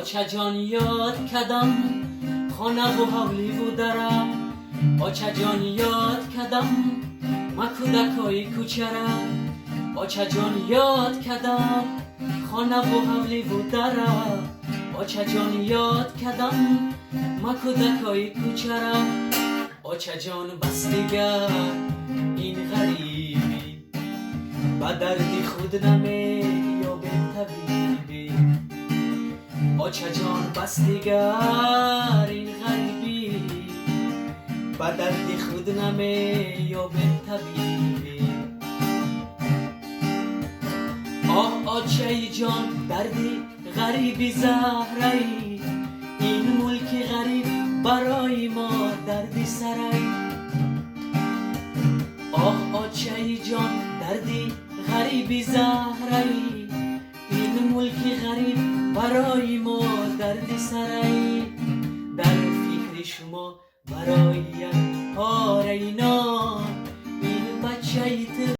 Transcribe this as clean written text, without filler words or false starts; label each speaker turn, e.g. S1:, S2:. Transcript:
S1: آچه جان یاد کدم خانه و حولی و درم آچه جان یاد کدم ما کودکای کوچره آچه جان یاد کدم خانه و حولی و درم آچه جان یاد کدم ما کودکای کوچره آچه جان بس دیگر این غریبی با دردی خود نمی یا به طبیبی آچه جان بس دیگر این غریبی با دردی خود نمی یا به طبیبی آه آچه جان دردی غریبی زهره‌ای این ملک غریب برای ما دردی سرای آه آچه جان دردی غریبی زهره‌ای این ملک غریب برای ما دردی سرای در فکر شما برای پاره اینا